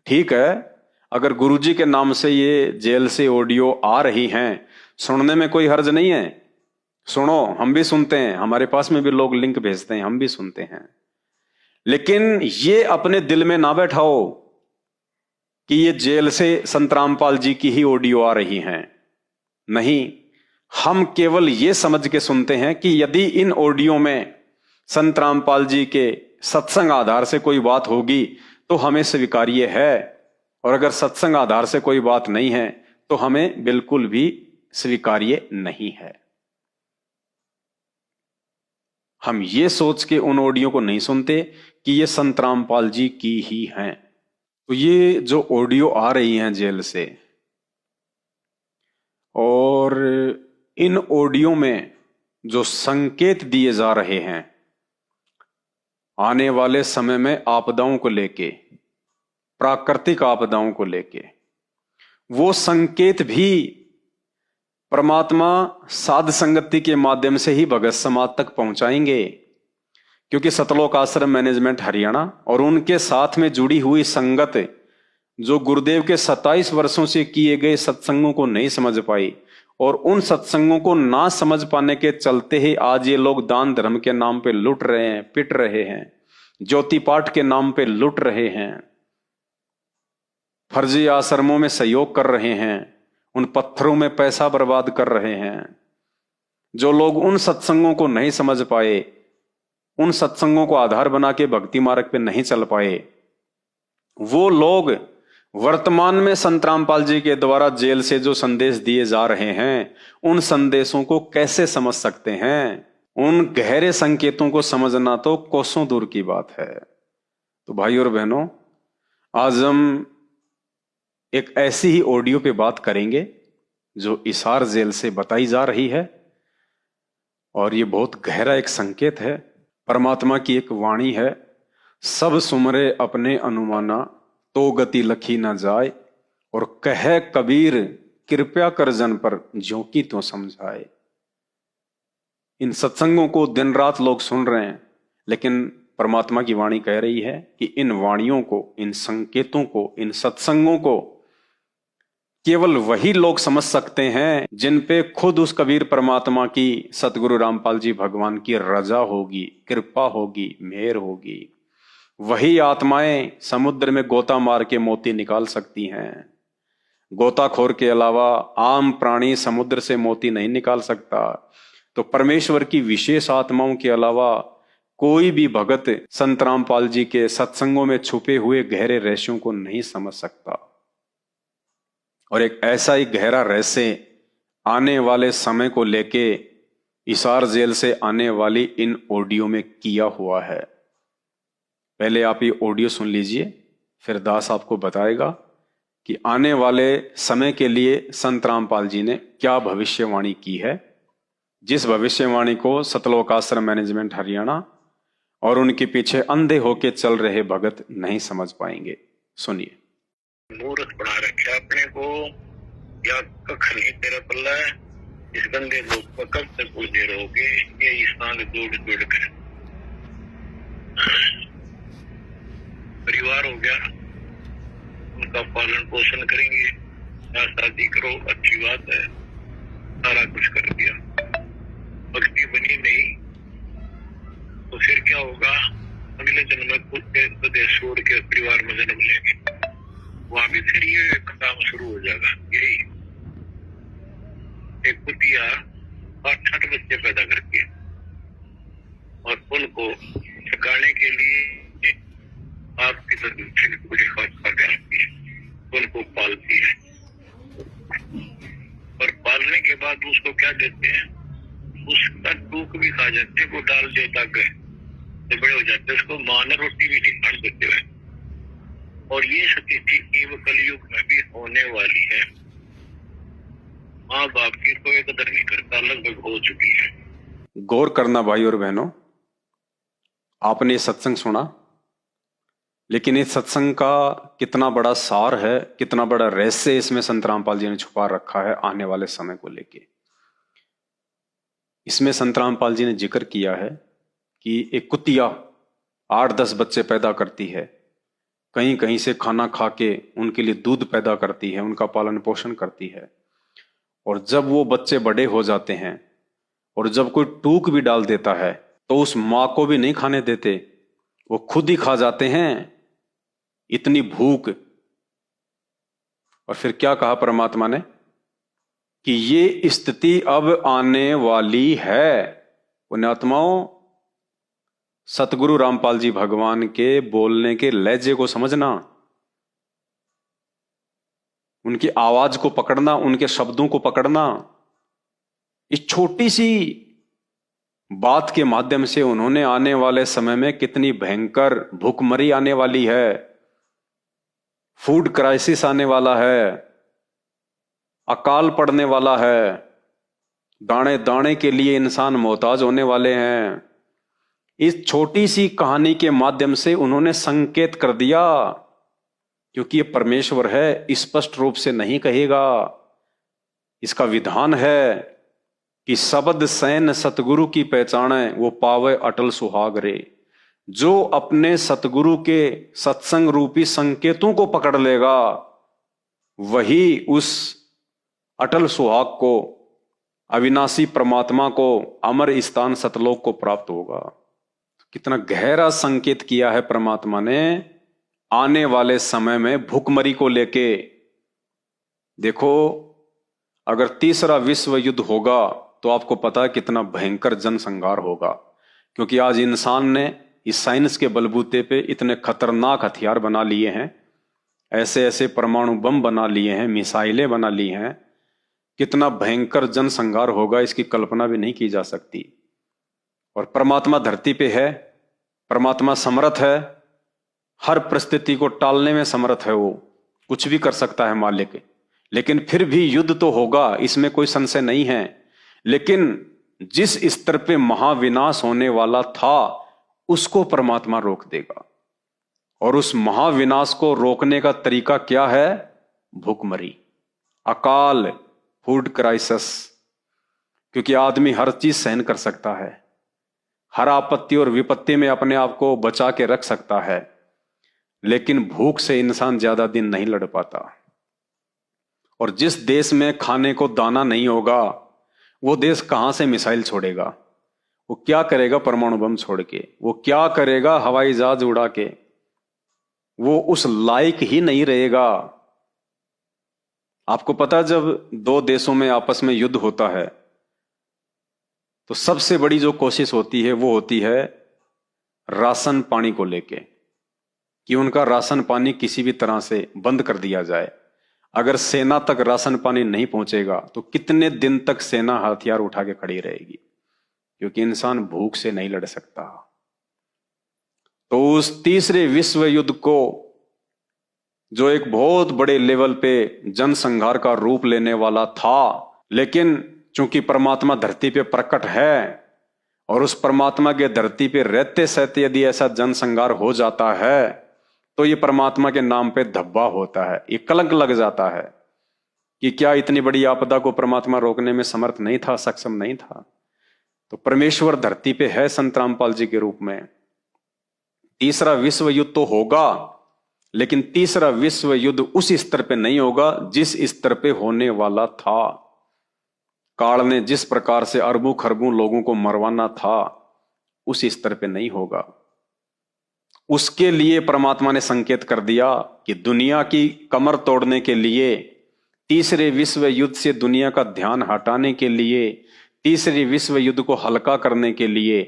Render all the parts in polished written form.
ठीक है, अगर गुरुजी के नाम से ये जेल से ऑडियो आ रही हैं, सुनने में कोई हर्ज नहीं है। सुनो, हम भी सुनते हैं, हमारे पास में भी लोग लिंक भेजते हैं, हम भी सुनते हैं। लेकिन ये अपने दिल में ना बैठाओ कि ये जेल से संत रामपाल जी की ही ऑडियो आ रही हैं। नहीं, हम केवल ये समझ के सुनते हैं कि यदि इन ऑडियो में संत रामपाल जी के सत्संग आधार से कोई बात होगी तो हमें स्वीकार्य है, और अगर सत्संग आधार से कोई बात नहीं है तो हमें बिल्कुल भी स्वीकार्य नहीं है। हम ये सोच के उन ऑडियो को नहीं सुनते कि ये संत रामपाल जी की ही हैं। तो ये जो ऑडियो आ रही हैं जेल से, और इन ऑडियो में जो संकेत दिए जा रहे हैं आने वाले समय में आपदाओं को लेके, प्राकृतिक आपदाओं को लेके, वो संकेत भी परमात्मा साध संगति के माध्यम से ही भगत समाज तक पहुंचाएंगे। क्योंकि सतलोक आश्रम मैनेजमेंट हरियाणा और उनके साथ में जुड़ी हुई संगत जो गुरुदेव के 27 वर्षों से किए गए सत्संगों को नहीं समझ पाई, और उन सत्संगों को ना समझ पाने के चलते ही आज ये लोग दान धर्म के नाम पे लुट रहे हैं, पिट रहे हैं, ज्योति पाठ के नाम पे लुट रहे हैं, फर्जी आश्रमों में सहयोग कर रहे हैं, उन पत्थरों में पैसा बर्बाद कर रहे हैं। जो लोग उन सत्संगों को नहीं समझ पाए, उन सत्संगों को आधार बना के भक्ति मार्ग पे नहीं चल पाए, वो लोग वर्तमान में संत रामपाल जी के द्वारा जेल से जो संदेश दिए जा रहे हैं, उन संदेशों को कैसे समझ सकते हैं? उन गहरे संकेतों को समझना तो कोसों दूर की बात है। तो भाई और बहनों, आज हम एक ऐसी ही ऑडियो पे बात करेंगे जो इसार जेल से बताई जा रही है, और ये बहुत गहरा एक संकेत है, परमात्मा की एक वाणी है। सब सुमरे अपने अनुमाना, तो गति लखी ना जाए, और कहे कबीर कृपया कर जन पर, ज्यों की तो समझाए। इन सत्संगों को दिन रात लोग सुन रहे हैं, लेकिन परमात्मा की वाणी कह रही है कि इन वाणियों को, इन संकेतों को, इन सत्संगों को केवल वही लोग समझ सकते हैं जिन पे खुद उस कबीर परमात्मा की, सतगुरु रामपाल जी भगवान की रजा होगी, कृपा होगी, मेहर होगी। वही आत्माएं समुद्र में गोता मार के मोती निकाल सकती हैं। गोताखोर के अलावा आम प्राणी समुद्र से मोती नहीं निकाल सकता। तो परमेश्वर की विशेष आत्माओं के अलावा कोई भी भगत संत रामपाल जी के सत्संगों में छुपे हुए गहरे रहस्यों को नहीं समझ सकता। और एक ऐसा ही गहरा रहस्य आने वाले समय को लेके इसार जेल से आने वाली इन ऑडियो में किया हुआ है। पहले आप ये ऑडियो सुन लीजिए, फिर दास आपको बताएगा कि आने वाले समय के लिए संत रामपाल जी ने क्या भविष्यवाणी की है, जिस भविष्यवाणी को सतलोक आश्रम मैनेजमेंट हरियाणा और उनके पीछे अंधे होके चल रहे भगत नहीं समझ पाएंगे। सुनिए। मूर्ख बना रखे अपने को, या कख नहीं तेरा पल्ला, इस गंदे लोग को कब तक पूछे रहोगे, ये स्थान जोड़ जोड़ कर परिवार हो गया, उनका पालन पोषण करेंगे, या शादी करो, अच्छी बात है, सारा कुछ कर दिया, भक्ति बनी नहीं तो फिर क्या होगा? अगले जन्म में खुद के प्रदेश छोड़ के परिवार में जन्म लेंगे, वहां भी फिर ये काम शुरू हो जाएगा। यही एक कुतिया 8 बच्चे पैदा करती है और उनको ठिकाने के लिए आपकी तरफ पूरी खा के आती है, उनको पालती है, और पालने के बाद उसको क्या देते हैं? उसका टूक भी खा जाते हैं, वो डाल देता गए तो बड़े हो जाते हैं, उसको मां ने रोटी भी नहीं खाने देते हुए। और ये स्थिति केवल कलयुग में भी होने वाली है। माँ बाप की कोई कदर नहीं करता, लगभग हो चुकी है। गौर करना भाई और बहनों, आपने ये सत्संग सुना, लेकिन इस सत्संग का कितना बड़ा सार है, कितना बड़ा रहस्य इसमें संत रामपाल जी ने छुपा रखा है आने वाले समय को लेके। इसमें संत रामपाल जी ने जिक्र किया है कि एक कुतिया 8-10 बच्चे पैदा करती है, कहीं कहीं से खाना खा के उनके लिए दूध पैदा करती है, उनका पालन पोषण करती है। और जब वो बच्चे बड़े हो जाते हैं और जब कोई टूक भी डाल देता है तो उस माँ को भी नहीं खाने देते, वो खुद ही खा जाते हैं, इतनी भूख। और फिर क्या कहा परमात्मा ने कि ये स्थिति अब आने वाली है। पुण्यात्माओं, सतगुरु रामपाल जी भगवान के बोलने के लहजे को समझना, उनकी आवाज को पकड़ना, उनके शब्दों को पकड़ना। इस छोटी सी बात के माध्यम से उन्होंने आने वाले समय में कितनी भयंकर भूखमरी आने वाली है, फूड क्राइसिस आने वाला है, अकाल पड़ने वाला है, दाने दाने के लिए इंसान मोहताज होने वाले हैं। इस छोटी सी कहानी के माध्यम से उन्होंने संकेत कर दिया, क्योंकि ये परमेश्वर है, स्पष्ट रूप से नहीं कहेगा। इसका विधान है कि शब्द सैन सतगुरु की पहचाने, वो पावे अटल सुहाग रे। जो अपने सतगुरु के सत्संग रूपी संकेतों को पकड़ लेगा, वही उस अटल सुहाग को, अविनाशी परमात्मा को, अमर स्थान सतलोक को प्राप्त होगा। कितना गहरा संकेत किया है परमात्मा ने आने वाले समय में भूखमरी को लेके। देखो, अगर तीसरा विश्व युद्ध होगा तो आपको पता है कितना भयंकर जनसंहार होगा, क्योंकि आज इंसान ने इस साइंस के बलबूते पे इतने खतरनाक हथियार बना लिए हैं, ऐसे ऐसे परमाणु बम बना लिए हैं, मिसाइलें बना ली हैं। कितना भयंकर जनसंहार होगा, इसकी कल्पना भी नहीं की जा सकती। और परमात्मा धरती पे है, परमात्मा समर्थ है, हर परिस्थिति को टालने में समर्थ है, वो कुछ भी कर सकता है मालिक। लेकिन फिर भी युद्ध तो होगा, इसमें कोई संशय नहीं है। लेकिन जिस स्तर पे महाविनाश होने वाला था, उसको परमात्मा रोक देगा। और उस महाविनाश को रोकने का तरीका क्या है? भूखमरी, अकाल, फूड क्राइसिस। क्योंकि आदमी हर चीज सहन कर सकता है, हर आपत्ति और विपत्ति में अपने आप को बचा के रख सकता है, लेकिन भूख से इंसान ज्यादा दिन नहीं लड़ पाता। और जिस देश में खाने को दाना नहीं होगा, वो देश कहां से मिसाइल छोड़ेगा? वो क्या करेगा परमाणु बम छोड़ के? वो क्या करेगा हवाई जहाज उड़ा के? वो उस लायक ही नहीं रहेगा। आपको पता, जब दो देशों में आपस में युद्ध होता है तो सबसे बड़ी जो कोशिश होती है वो होती है राशन पानी को लेके, कि उनका राशन पानी किसी भी तरह से बंद कर दिया जाए। अगर सेना तक राशन पानी नहीं पहुंचेगा तो कितने दिन तक सेना हथियार उठा के खड़ी रहेगी? क्योंकि इंसान भूख से नहीं लड़ सकता। तो उस तीसरे विश्व युद्ध को, जो एक बहुत बड़े लेवल पे जनसंहार का रूप लेने वाला था, लेकिन चूंकि परमात्मा धरती पे प्रकट है और उस परमात्मा के धरती पे रहते सहते यदि ऐसा जनसंहार हो जाता है तो ये परमात्मा के नाम पे धब्बा होता है, ये कलंक लग जाता है कि क्या इतनी बड़ी आपदा को परमात्मा रोकने में समर्थ नहीं था, सक्षम नहीं था? तो परमेश्वर धरती पे है संत रामपाल जी के रूप में। तीसरा विश्व युद्ध तो होगा, लेकिन तीसरा विश्व युद्ध उस स्तर पे नहीं होगा जिस स्तर पे होने वाला था। काल ने जिस प्रकार से अरबों खरबों लोगों को मरवाना था, उस स्तर पे नहीं होगा। उसके लिए परमात्मा ने संकेत कर दिया कि दुनिया की कमर तोड़ने के लिए, तीसरे विश्व युद्ध से दुनिया का ध्यान हटाने के लिए, तीसरे विश्व युद्ध को हल्का करने के लिए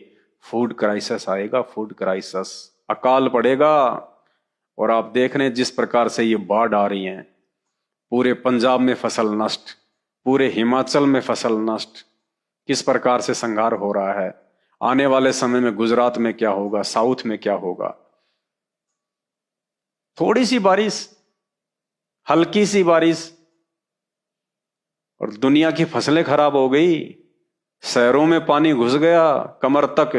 फूड क्राइसिस आएगा। फूड क्राइसिस, अकाल पड़ेगा। और आप देख रहे हैं जिस प्रकार से ये बाढ़ आ रही है, पूरे पंजाब में फसल नष्ट, पूरे हिमाचल में फसल नष्ट, किस प्रकार से संहार हो रहा है। आने वाले समय में गुजरात में क्या होगा, साउथ में क्या होगा। थोड़ी सी बारिश, हल्की सी बारिश, और दुनिया की फसलें खराब हो गई। शहरों में पानी घुस गया कमर तक,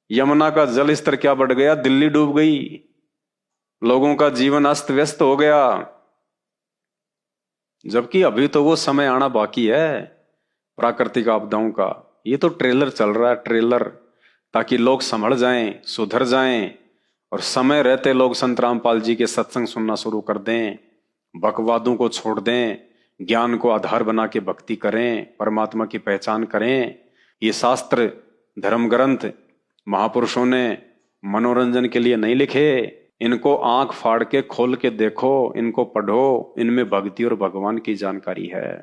यमुना का जल स्तर क्या बढ़ गया, दिल्ली डूब गई, लोगों का जीवन अस्त व्यस्त हो गया। जबकि अभी तो वो समय आना बाकी है प्राकृतिक आपदाओं का। ये तो ट्रेलर चल रहा है, ट्रेलर, ताकि लोग संभल जाएं, सुधर जाएं और समय रहते लोग संत रामपाल जी के सत्संग सुनना शुरू कर दें, बकवादों को छोड़ दें, ज्ञान को आधार बना के भक्ति करें, परमात्मा की पहचान करें। ये शास्त्र, धर्म ग्रंथ महापुरुषों ने मनोरंजन के लिए नहीं लिखे। इनको आंख फाड़ के खोल के देखो, इनको पढ़ो, इनमें भक्ति और भगवान की जानकारी है।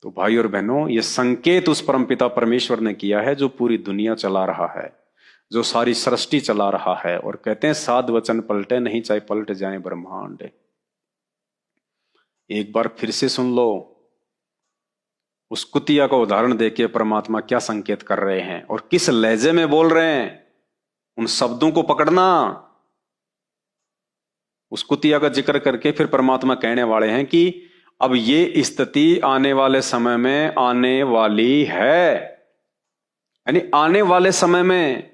तो भाई और बहनों, ये संकेत उस परमपिता परमेश्वर ने किया है जो पूरी दुनिया चला रहा है, जो सारी सृष्टि चला रहा है। और कहते हैं साध वचन पलटे नहीं, चाहे पलट जाए ब्रह्मांड। एक बार फिर से सुन लो उस कुतिया का उदाहरण देके परमात्मा क्या संकेत कर रहे हैं और किस लहजे में बोल रहे हैं। उन शब्दों को पकड़ना। उस कुतिया का जिक्र करके फिर परमात्मा कहने वाले हैं कि अब ये स्थिति आने वाले समय में आने वाली है, यानी आने वाले समय में,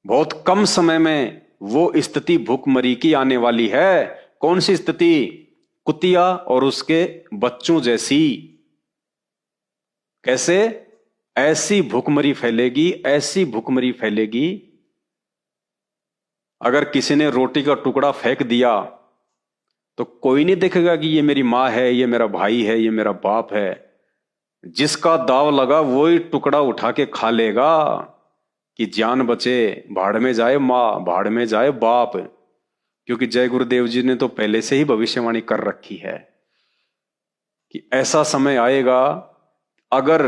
बहुत कम समय में वो स्थिति भूखमरी की आने वाली है। कौन सी स्थिति? कुतिया और उसके बच्चों जैसी। कैसे? ऐसी भूखमरी फैलेगी, ऐसी भूखमरी फैलेगी, अगर किसी ने रोटी का टुकड़ा फेंक दिया तो कोई नहीं देखेगा कि ये मेरी मां है, ये मेरा भाई है, ये मेरा बाप है। जिसका दाव लगा वो ही टुकड़ा उठा के खा लेगा कि जान बचे, भाड़ में जाए मां, भाड़ में जाए बाप। क्योंकि जय गुरुदेव जी ने तो पहले से ही भविष्यवाणी कर रखी है कि ऐसा समय आएगा, अगर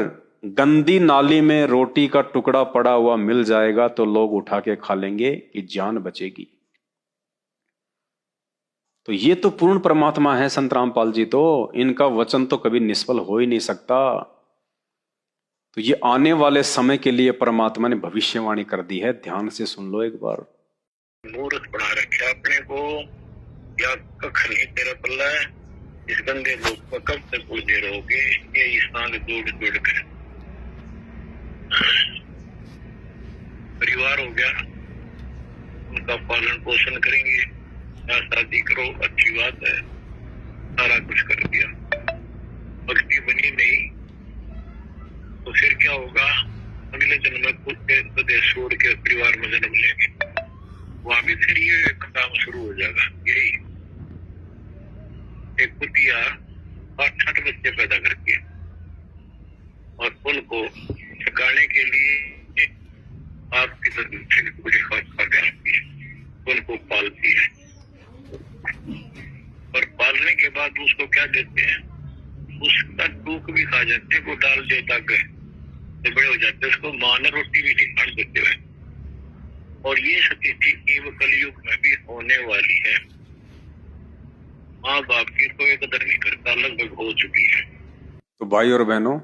गंदी नाली में रोटी का टुकड़ा पड़ा हुआ मिल जाएगा तो लोग उठा के खा लेंगे कि जान बचेगी। तो ये तो पूर्ण परमात्मा है संत रामपाल जी, तो इनका वचन तो कभी निष्फल हो ही नहीं सकता। तो ये आने वाले समय के लिए परमात्मा ने भविष्यवाणी कर दी है। ध्यान से सुन लो एक बार। मूर्ख बना रखे अपने को, या कख नहीं तेरा पल्ला है, इस गंदे लोग को कब तक पूछते रहोगे, ये स्थान जोड़ जोड़ कर। परिवार हो गया, उनका पालन पोषण करेंगे, या शादी करो, अच्छी बात है, सारा कुछ कर दिया, भक्ति बनी नहीं तो फिर क्या होगा? अगले जन्म में खुद के प्रदेश छोड़ के परिवार में जन्म लेंगे, वहां भी फिर ये काम शुरू हो जाएगा। यही एक कुतिया 8 बच्चे पैदा करती है और उनको ठिकाने के लिए आपकी उनको पालती है, और पालने के बाद उसको क्या देते हैं? उसका टूक भी खा जाते हैं, वो डाल देता गए बड़े हो जाते हैं, उसको मां ने रोटी भी नहीं खाने देते हुए। और ये स्थिति कलयुग में भी होने वाली है। माँ बाप की कोई कदर नहीं करता, लगभग हो चुकी है। तो भाई और बहनों,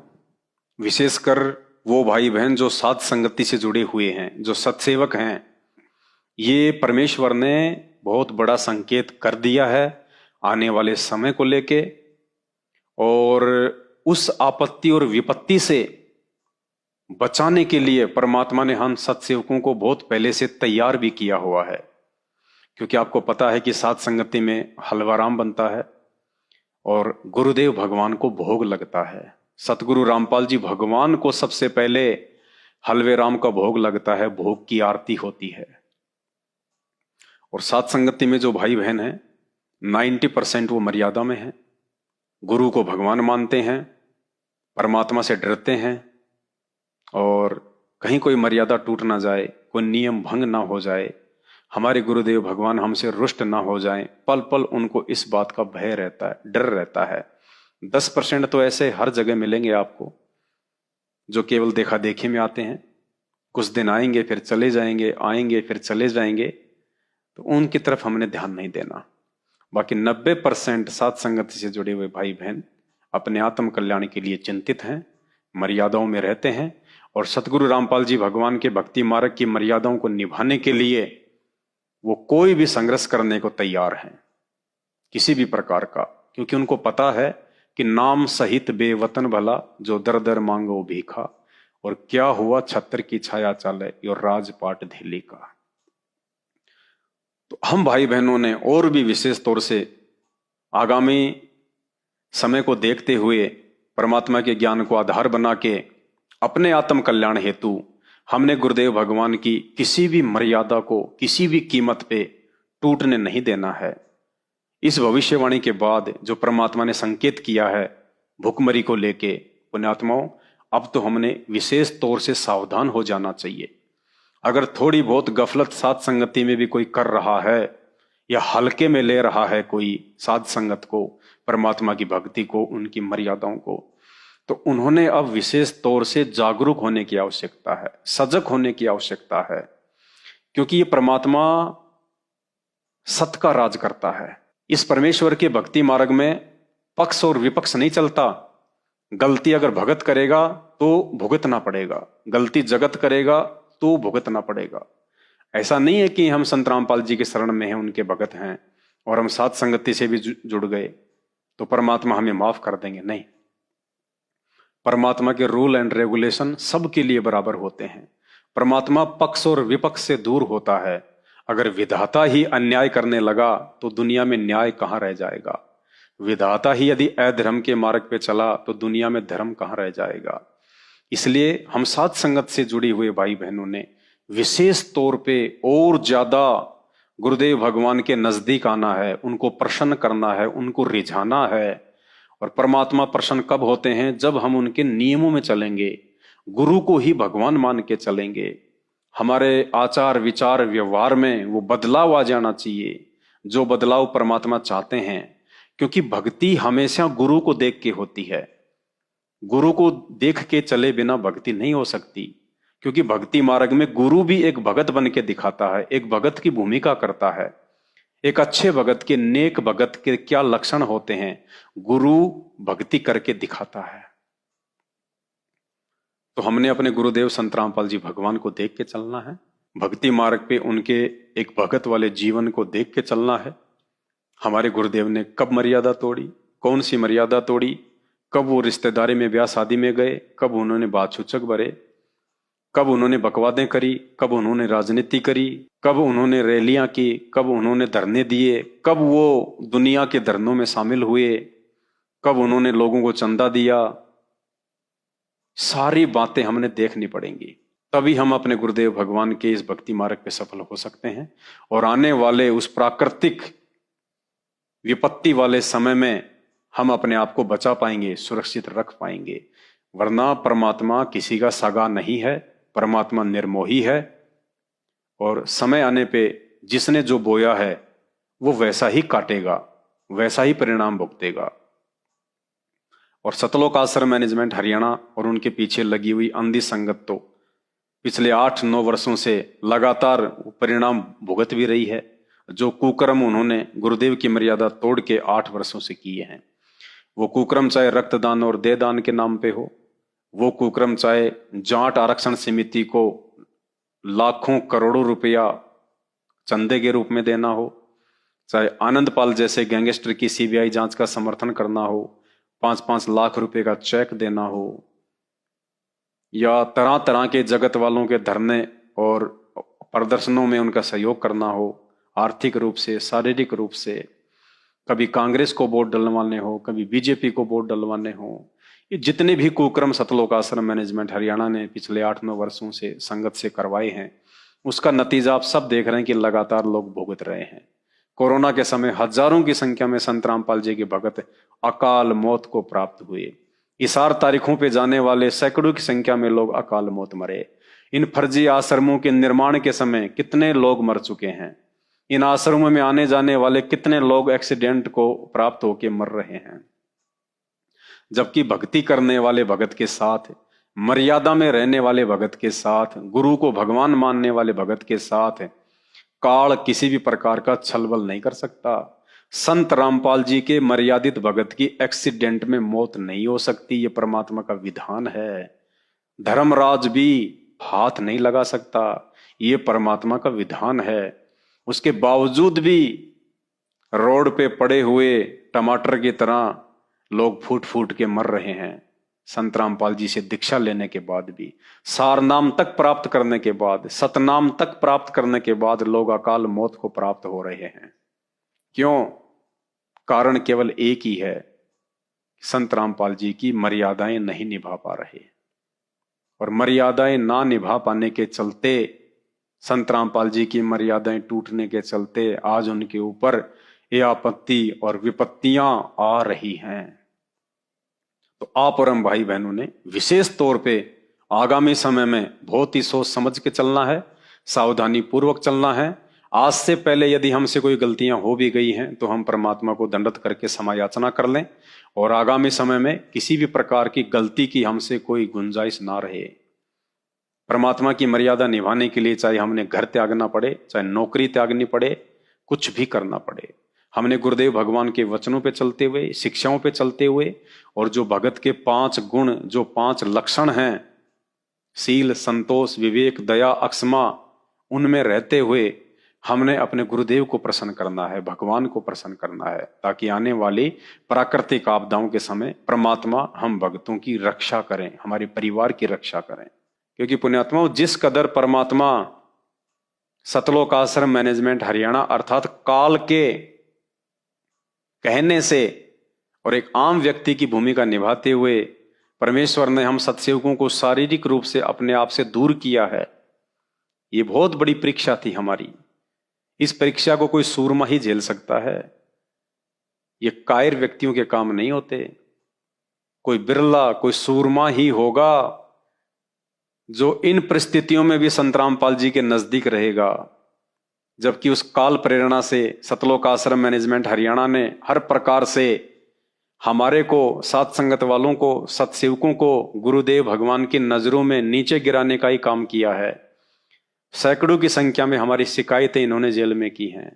विशेषकर वो भाई बहन जो साध संगति से जुड़े हुए हैं, जो सत्सेवक हैं, ये परमेश्वर ने बहुत बड़ा संकेत कर दिया है आने वाले समय को लेके। और उस आपत्ति और विपत्ति से बचाने के लिए परमात्मा ने हम सत्सेवकों को बहुत पहले से तैयार भी किया हुआ है। क्योंकि आपको पता है कि साध संगति में हलवाराम बनता है और गुरुदेव भगवान को भोग लगता है। सतगुरु रामपाल जी भगवान को सबसे पहले हलवे राम का भोग लगता है, भोग की आरती होती है। और साध संगति में जो भाई बहन हैं 90% वो मर्यादा में हैं, गुरु को भगवान मानते हैं, परमात्मा से डरते हैं, और कहीं कोई मर्यादा टूट ना जाए, कोई नियम भंग ना हो जाए, हमारे गुरुदेव भगवान हमसे रुष्ट ना हो जाएं, पल पल उनको इस बात का भय रहता है, डर रहता है। 10% तो ऐसे हर जगह मिलेंगे आपको जो केवल देखा देखी में आते हैं, कुछ दिन आएंगे फिर चले जाएंगे, आएंगे फिर चले जाएंगे, तो उनकी तरफ हमने ध्यान नहीं देना। बाकी 90% साध संगति से जुड़े हुए भाई बहन अपने आत्म कल्याण के लिए चिंतित हैं, मर्यादाओं में रहते हैं, और सतगुरु रामपाल जी भगवान के भक्ति मार्ग की मर्यादाओं को निभाने के लिए वो कोई भी संघर्ष करने को तैयार हैं, किसी भी प्रकार का। क्योंकि उनको पता है कि नाम सहित बेवतन भला, जो दर दर मांगो भीखा, और क्या हुआ छत्र की छाया चले और राजपाट धेली का। तो हम भाई बहनों ने और भी विशेष तौर से आगामी समय को देखते हुए परमात्मा के ज्ञान को आधार बना के अपने आत्म कल्याण हेतु हमने गुरुदेव भगवान की किसी भी मर्यादा को किसी भी कीमत पे टूटने नहीं देना है। इस भविष्यवाणी के बाद जो परमात्मा ने संकेत किया है भुखमरी को लेके, पुण्यात्माओं, अब तो हमने विशेष तौर से सावधान हो जाना चाहिए। अगर थोड़ी बहुत गफलत साध संगति में भी कोई कर रहा है या हल्के में ले रहा है कोई साध संगत को, परमात्मा की भक्ति को, उनकी मर्यादाओं को, तो उन्होंने अब विशेष तौर से जागरूक होने की आवश्यकता है, सजग होने की आवश्यकता है। क्योंकि ये परमात्मा सत का राज करता है। इस परमेश्वर के भक्ति मार्ग में पक्ष और विपक्ष नहीं चलता। गलती अगर भगत करेगा तो भुगतना पड़ेगा, गलती जगत करेगा तो भुगतना पड़ेगा। ऐसा नहीं है कि हम संत रामपाल जी के शरण में हैं, उनके भगत हैं और हम साथ संगति से भी जुड़ गए तो परमात्मा हमें माफ कर देंगे, नहीं। परमात्मा के रूल एंड रेगुलेशन सबके लिए बराबर होते हैं। परमात्मा पक्ष और विपक्ष से दूर होता है। अगर विधाता ही अन्याय करने लगा तो दुनिया में न्याय कहां रह जाएगा। विधाता ही यदि अधर्म के मार्ग पे चला तो दुनिया में धर्म कहां रह जाएगा। इसलिए हम साथ संगत से जुड़ी हुए भाई बहनों ने विशेष तौर पे और ज्यादा गुरुदेव भगवान के नजदीक आना है, उनको प्रसन्न करना है, उनको रिझाना है। और परमात्मा प्रसन्न कब होते हैं? जब हम उनके नियमों में चलेंगे, गुरु को ही भगवान मान के चलेंगे। हमारे आचार विचार व्यवहार में वो बदलाव आ जाना चाहिए जो बदलाव परमात्मा चाहते हैं। क्योंकि भक्ति हमेशा गुरु को देख के होती है। गुरु को देख के चले बिना भक्ति नहीं हो सकती। क्योंकि भक्ति मार्ग में गुरु भी एक भगत बन के दिखाता है, एक भगत की भूमिका करता है। एक अच्छे भगत के, नेक भगत के क्या लक्षण होते हैं, गुरु भक्ति करके दिखाता है। तो हमने अपने गुरुदेव संत रामपाल जी भगवान को देख के चलना है। भक्ति मार्ग पे उनके एक भगत वाले जीवन को देख के चलना है। हमारे गुरुदेव ने कब मर्यादा तोड़ी, कौन सी मर्यादा तोड़ी, कब वो रिश्तेदारी में ब्याह शादी में गए, कब उन्होंने बात सूचक भरे, कब उन्होंने बकवादें करी, कब उन्होंने राजनीति करी, कब उन्होंने रैलियां की, कब उन्होंने धरने दिए, कब वो दुनिया के धरनों में शामिल हुए, कब उन्होंने लोगों को चंदा दिया। सारी बातें हमने देखनी पड़ेंगी, तभी हम अपने गुरुदेव भगवान के इस भक्ति मार्ग पे सफल हो सकते हैं। और आने वाले उस प्राकृतिक विपत्ति वाले समय में हम अपने आप को बचा पाएंगे, सुरक्षित रख पाएंगे। वरना परमात्मा किसी का सगा नहीं है, परमात्मा निर्मोही है। और समय आने पे जिसने जो बोया है वो वैसा ही काटेगा, वैसा ही परिणाम भुगतेगा। और सतलोक आश्रम मैनेजमेंट हरियाणा और उनके पीछे लगी हुई अंधी संगत तो पिछले 8-9 वर्षों से लगातार परिणाम भुगत भी रही है। जो कुकर्म उन्होंने गुरुदेव की मर्यादा तोड़ के 8 वर्षों से किए हैं, वो कुकर्म चाहे रक्तदान और देहदान के नाम पे हो, वो कुकर्म चाहे जाट आरक्षण समिति को लाखों करोड़ों रुपया चंदे के रूप में देना हो, चाहे आनंदपाल जैसे गैंगस्टर की सीबीआई जांच का समर्थन करना हो, 5-5 लाख रुपए का चेक देना हो, या तरह तरह के जगत वालों के धरने और प्रदर्शनों में उनका सहयोग करना हो, आर्थिक रूप से, शारीरिक रूप से, कभी कांग्रेस को वोट डलवाने हो, कभी बीजेपी को वोट डलवाने हो। ये जितने भी कुक्रम सतलोक आश्रम मैनेजमेंट हरियाणा ने पिछले 8-9 वर्षों से संगत से करवाए हैं, उसका नतीजा आप सब देख रहे हैं कि लगातार लोग भुगत रहे हैं। कोरोना के समय हजारों की संख्या में संत रामपाल जी के भगत अकाल मौत को प्राप्त हुए। इशार तारीखों पे जाने वाले सैकड़ों की संख्या में लोग अकाल मौत मरे। इन फर्जी आश्रमों के निर्माण के समय कितने लोग मर चुके हैं। इन आश्रमों में आने जाने वाले कितने लोग एक्सीडेंट को प्राप्त होकर मर रहे हैं। जबकि भक्ति करने वाले भगत के साथ, मर्यादा में रहने वाले भगत के साथ, गुरु को भगवान मानने वाले भगत के साथ काल किसी भी प्रकार का छलबल नहीं कर सकता। संत रामपाल जी के मर्यादित भगत की एक्सीडेंट में मौत नहीं हो सकती, ये परमात्मा का विधान है। धर्मराज भी हाथ नहीं लगा सकता, ये परमात्मा का विधान है। उसके बावजूद भी रोड पे पड़े हुए टमाटर की तरह लोग फूट फूट के मर रहे हैं। संत रामपाल जी से दीक्षा लेने के बाद भी, सार नाम तक प्राप्त करने के बाद, सतनाम तक प्राप्त करने के बाद लोग अकाल मौत को प्राप्त हो रहे हैं। क्यों? कारण केवल एक ही है, संत रामपाल जी की मर्यादाएं नहीं निभा पा रहे। और मर्यादाएं ना निभा पाने के चलते, संत रामपाल जी की मर्यादाएं टूटने के चलते आज उनके ऊपर ये आपत्ति और विपत्तियां आ रही हैं। तो आप और हम भाई बहनों ने विशेष तौर पे आगामी समय में बहुत ही सोच समझ के चलना है, सावधानी पूर्वक चलना है। आज से पहले यदि हमसे कोई गलतियां हो भी गई हैं तो हम परमात्मा को दंडवत करके क्षमा याचना कर लें, और आगामी समय में किसी भी प्रकार की गलती की हमसे कोई गुंजाइश ना रहे। परमात्मा की मर्यादा निभाने के लिए चाहे हमने घर त्यागना पड़े, चाहे नौकरी त्यागनी पड़े, कुछ भी करना पड़े, हमने गुरुदेव भगवान के वचनों पे चलते हुए, शिक्षाओं पे चलते हुए, और जो भगत के 5 गुण, जो 5 लक्षण हैं, शील, संतोष, विवेक, दया, अक्षमा, उनमें रहते हुए हमने अपने गुरुदेव को प्रसन्न करना है, भगवान को प्रसन्न करना है, ताकि आने वाली प्राकृतिक आपदाओं के समय परमात्मा हम भक्तों की रक्षा करें, हमारे परिवार की रक्षा करें। क्योंकि पुण्यात्माओं, जिस कदर परमात्मा सतलोक आश्रम मैनेजमेंट हरियाणा अर्थात काल के कहने से और एक आम व्यक्ति की भूमिका निभाते हुए परमेश्वर ने हम सत्सेवकों को शारीरिक रूप से अपने आप से दूर किया है, ये बहुत बड़ी परीक्षा थी हमारी। इस परीक्षा को कोई सूरमा ही झेल सकता है, ये कायर व्यक्तियों के काम नहीं होते। कोई बिरला, कोई सूरमा ही होगा जो इन परिस्थितियों में भी संत रामपाल जी के नजदीक रहेगा। जबकि उस काल प्रेरणा से सतलोक आश्रम मैनेजमेंट हरियाणा ने हर प्रकार से हमारे को, साथ संगत वालों को, सत्सेवकों को गुरुदेव भगवान की नजरों में नीचे गिराने का ही काम किया है। सैकड़ों की संख्या में हमारी शिकायतें इन्होंने जेल में की हैं,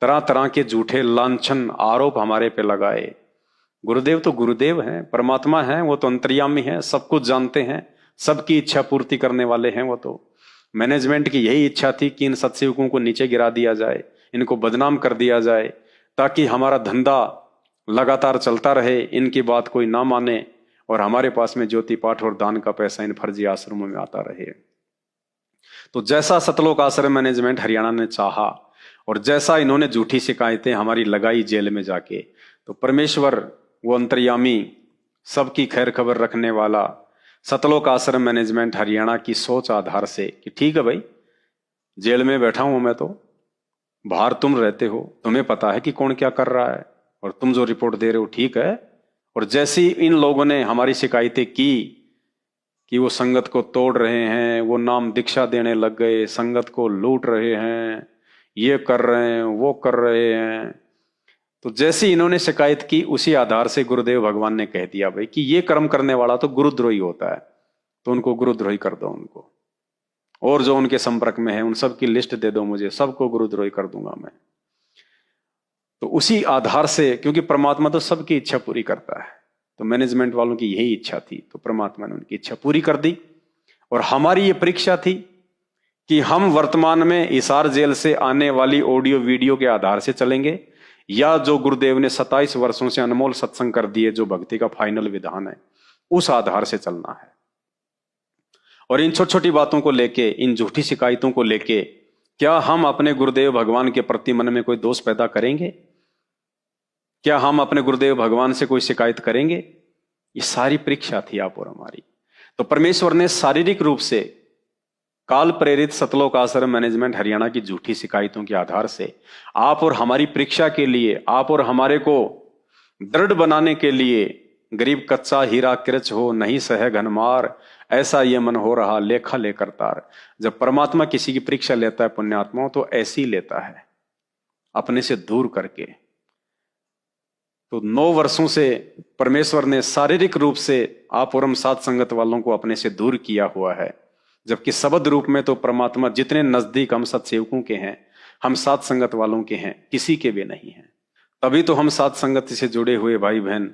तरह तरह के झूठे लांछन आरोप हमारे पे लगाए। गुरुदेव तो गुरुदेव हैं, परमात्मा हैं, वो तो अंतर्यामी हैं, सब कुछ जानते हैं, सबकी इच्छा पूर्ति करने वाले हैं। वो तो मैनेजमेंट की यही इच्छा थी कि इन सत्सेवकों को नीचे गिरा दिया जाए, इनको बदनाम कर दिया जाए, ताकि हमारा धंधा लगातार चलता रहे, इनकी बात कोई ना माने, और हमारे पास में ज्योति पाठ और दान का पैसा इन फर्जी आश्रमों में आता रहे। तो जैसा सतलोक आश्रम मैनेजमेंट हरियाणा ने चाहा और जैसा इन्होंने झूठी शिकायतें हमारी लगाई जेल में जाके, तो परमेश्वर वो अंतर्यामी, सबकी खैर खबर रखने वाला, सतलोक आश्रम मैनेजमेंट हरियाणा की सोच आधार से कि ठीक है भाई, जेल में बैठा हूं मैं, तो बाहर तुम रहते हो, तुम्हें पता है कि कौन क्या कर रहा है, और तुम जो रिपोर्ट दे रहे हो ठीक है। और जैसी इन लोगों ने हमारी शिकायतें की कि वो संगत को तोड़ रहे हैं, वो नाम दीक्षा देने लग गए, संगत को लूट रहे हैं, ये कर रहे हैं, वो कर रहे हैं, तो जैसी इन्होंने शिकायत की उसी आधार से गुरुदेव भगवान ने कह दिया भाई कि ये कर्म करने वाला तो गुरुद्रोही होता है, तो उनको गुरुद्रोही कर दो उनको, और जो उनके संपर्क में है उन सब की लिस्ट दे दो मुझे, सबको गुरुद्रोही कर दूंगा मैं। तो उसी आधार से, क्योंकि परमात्मा तो सबकी इच्छा पूरी करता है, तो मैनेजमेंट वालों की यही इच्छा थी, तो परमात्मा ने उनकी इच्छा पूरी कर दी। और हमारी ये परीक्षा थी कि हम वर्तमान में हिसार जेल से आने वाली ऑडियो वीडियो के आधार से चलेंगे, या जो गुरुदेव ने 27 वर्षों से अनमोल सत्संग कर दिए, जो भक्ति का फाइनल विधान है, उस आधार से चलना है। और इन छोटी छोटी बातों को लेके, इन झूठी शिकायतों को लेके, क्या हम अपने गुरुदेव भगवान के प्रति मन में कोई दोष पैदा करेंगे? क्या हम अपने गुरुदेव भगवान से कोई शिकायत करेंगे? ये सारी परीक्षा थी आप और हमारी। तो परमेश्वर ने शारीरिक रूप से काल प्रेरित सतलोक आश्रम मैनेजमेंट हरियाणा की झूठी शिकायतों के आधार से आप और हमारी परीक्षा के लिए, आप और हमारे को दृढ़ बनाने के लिए, गरीब कच्चा हीरा किरच हो नहीं सह घनमार, ऐसा ये मन हो रहा लेखा लेकर तार। जब परमात्मा किसी की परीक्षा लेता है पुण्यात्माओं, तो ऐसी ही लेता है, अपने से दूर करके। तो 9 वर्षों से परमेश्वर ने शारीरिक रूप से आप और हम साथ संगत वालों को अपने से दूर किया हुआ है, जबकि शब्द रूप में तो परमात्मा जितने नजदीक हम सत्सेवकों के हैं, हम साथ संगत वालों के हैं, किसी के भी नहीं हैं। तभी तो हम साथ संगत से जुड़े हुए भाई बहन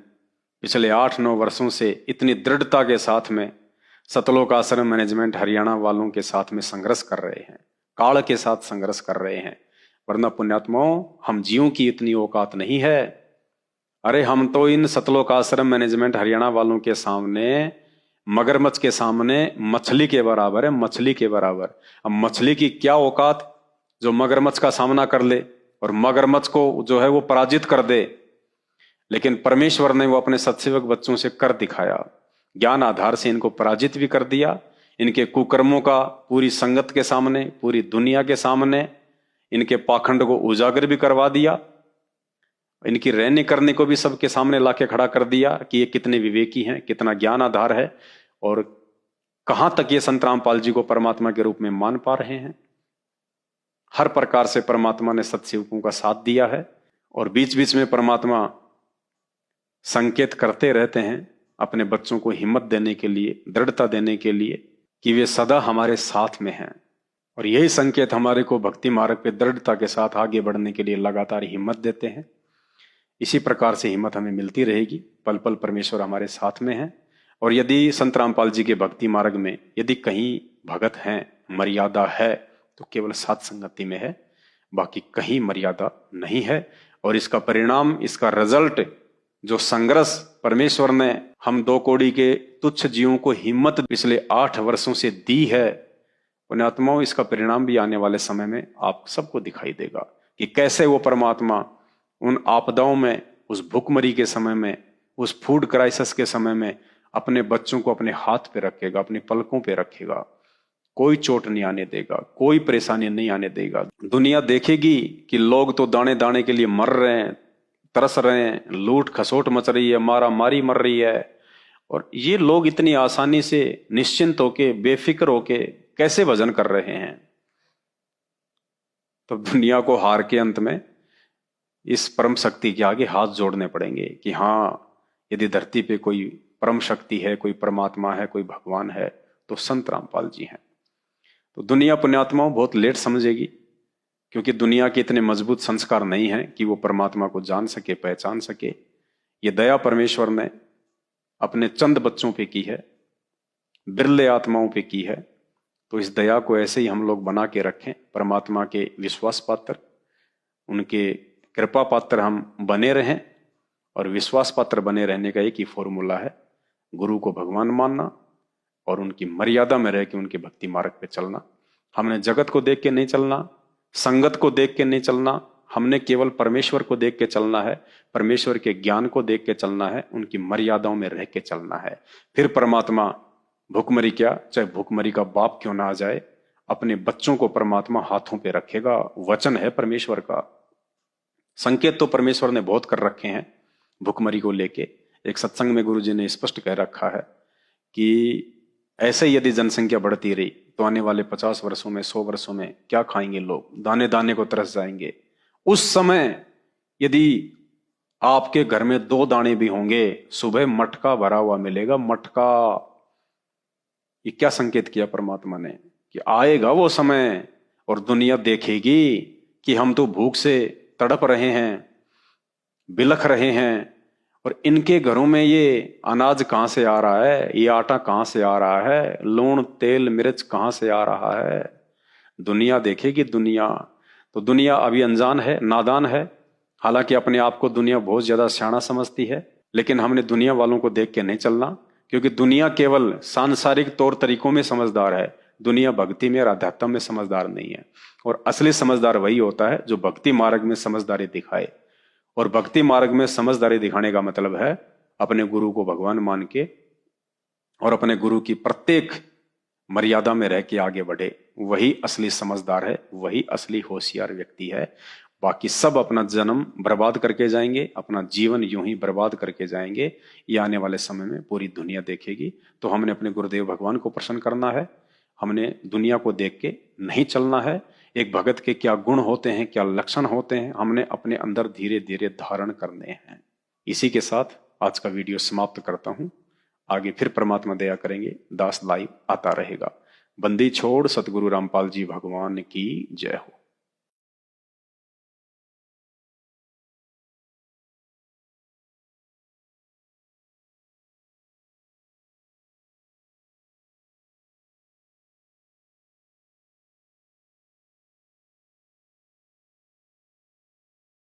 पिछले 8-9 वर्षों से इतनी दृढ़ता के साथ में सतलोक आश्रम मैनेजमेंट हरियाणा वालों के साथ में संघर्ष कर रहे हैं, काल के साथ संघर्ष कर रहे हैं। वरना पुण्यात्माओं, हम जीवों की इतनी औकात नहीं है। अरे हम तो इन सतलोक आश्रम मैनेजमेंट हरियाणा वालों के सामने, मगरमच्छ के सामने मछली के बराबर है, मछली के बराबर। अब मछली की क्या औकात जो मगरमच्छ का सामना कर ले और मगरमच्छ को जो है वो पराजित कर दे। लेकिन परमेश्वर ने वो अपने सत्सेवक बच्चों से कर दिखाया, ज्ञान आधार से इनको पराजित भी कर दिया इनके कुकर्मों का पूरी संगत के सामने, पूरी दुनिया के सामने इनके पाखंड को उजागर भी करवा दिया। इनकी रहने करने को भी सबके सामने लाके खड़ा कर दिया कि ये कितने विवेकी हैं, कितना ज्ञान आधार है, और कहां तक ये संत रामपाल जी को परमात्मा के रूप में मान पा रहे हैं। हर प्रकार से परमात्मा ने सत्सेवकों का साथ दिया है, और बीच बीच में परमात्मा संकेत करते रहते हैं अपने बच्चों को हिम्मत देने के लिए, दृढ़ता देने के लिए कि वे सदा हमारे साथ में हैं। और यही संकेत हमारे को भक्ति मार्ग पे दृढ़ता के साथ आगे बढ़ने के लिए लगातार हिम्मत देते हैं। इसी प्रकार से हिम्मत हमें मिलती रहेगी, पल पल परमेश्वर हमारे साथ में है। और यदि संत रामपाल जी के भक्ति मार्ग में यदि कहीं भगत हैं, मर्यादा है, तो केवल साध संगति में है, बाकी कहीं मर्यादा नहीं है। और इसका परिणाम, इसका रिजल्ट, जो संघर्ष परमेश्वर ने हम 2 कौड़ी के तुच्छ जीवों को हिम्मत पिछले 8 वर्षों से दी है, पुण्यात्माओं, इसका परिणाम भी आने वाले समय में आप सबको दिखाई देगा कि कैसे वो परमात्मा उन आपदाओं में, उस भूखमरी के समय में, उस फूड क्राइसिस के समय में अपने बच्चों को अपने हाथ पे रखेगा, अपने पलकों पे रखेगा। कोई चोट नहीं आने देगा, कोई परेशानी नहीं आने देगा। दुनिया देखेगी कि लोग तो दाने दाने के लिए मर रहे हैं, तरस रहे हैं, लूट खसोट मच रही है, मारा मारी मर रही है, और ये लोग इतनी आसानी से निश्चिंत होके, बेफिक्र होके कैसे भजन कर रहे हैं। तो दुनिया को हार के अंत में इस परम शक्ति के आगे हाथ जोड़ने पड़ेंगे कि हाँ, यदि धरती पे कोई परम शक्ति है, कोई परमात्मा है, कोई भगवान है, तो संत रामपाल जी हैं। तो दुनिया पुण्यात्माओं बहुत लेट समझेगी, क्योंकि दुनिया के इतने मजबूत संस्कार नहीं है कि वो परमात्मा को जान सके, पहचान सके। ये दया परमेश्वर ने अपने चंद बच्चों पे की है, बिरले आत्माओं पे की है। तो इस दया को ऐसे ही हम लोग बना के रखें, परमात्मा के विश्वास पात्र, उनके कृपा पात्र हम बने रहें। और विश्वास पात्र बने रहने का एक ही फॉर्मूला है, गुरु को भगवान मानना और उनकी मर्यादा में रह के उनके भक्ति मार्ग पे चलना। हमने जगत को देख के नहीं चलना, संगत को देख के नहीं चलना, हमने केवल परमेश्वर को देख के चलना है, परमेश्वर के ज्ञान को देख के चलना है, उनकी मर्यादाओं में रह के चलना है। फिर परमात्मा भूखमरी क्या, चाहे भूखमरी का बाप क्यों ना आ जाए, अपने बच्चों को परमात्मा हाथों पे रखेगा। वचन है परमेश्वर का, संकेत तो परमेश्वर ने बहुत कर रखे हैं भूखमरी को लेके। एक सत्संग में गुरु जी ने स्पष्ट कह रखा है कि ऐसे यदि जनसंख्या बढ़ती रही तो आने वाले 50 वर्षों में, 100 वर्षों में क्या खाएंगे लोग, दाने दाने को तरस जाएंगे। उस समय यदि आपके घर में 2 दाने भी होंगे, सुबह मटका भरा हुआ मिलेगा, मटका। ये क्या संकेत किया परमात्मा ने कि आएगा वो समय और दुनिया देखेगी कि हम तो भूख से तड़प रहे हैं, बिलख रहे हैं, और इनके घरों में ये अनाज कहां से आ रहा है, ये आटा कहां से आ रहा है, लूण तेल मिर्च कहां से आ रहा है। दुनिया देखेगी दुनिया। तो दुनिया अभी अनजान है, नादान है। हालांकि अपने आप को दुनिया बहुत ज्यादा सियाना समझती है, लेकिन हमने दुनिया वालों को देख के नहीं चलना, क्योंकि दुनिया केवल सांसारिक तौर तरीकों में समझदार है, दुनिया भक्ति में और अध्यात्म में समझदार नहीं है। और असली समझदार वही होता है जो भक्ति मार्ग में समझदारी दिखाए। और भक्ति मार्ग में समझदारी दिखाने का मतलब है अपने गुरु को भगवान मान के और अपने गुरु की प्रत्येक मर्यादा में रह के आगे बढ़े। वही असली समझदार है, वही असली होशियार व्यक्ति है। बाकी सब अपना जन्म बर्बाद करके जाएंगे, अपना जीवन यूं ही बर्बाद करके जाएंगे। ये आने वाले समय में पूरी दुनिया देखेगी। तो हमने अपने गुरुदेव भगवान को प्रसन्न करना है, हमने दुनिया को देख के नहीं चलना है। एक भगत के क्या गुण होते हैं, क्या लक्षण होते हैं, हमने अपने अंदर धीरे धीरे धारण करने हैं। इसी के साथ आज का वीडियो समाप्त करता हूं। आगे फिर परमात्मा दया करेंगे, दास लाइव आता रहेगा। बंदी छोड़ सतगुरु रामपाल जी भगवान की जय हो।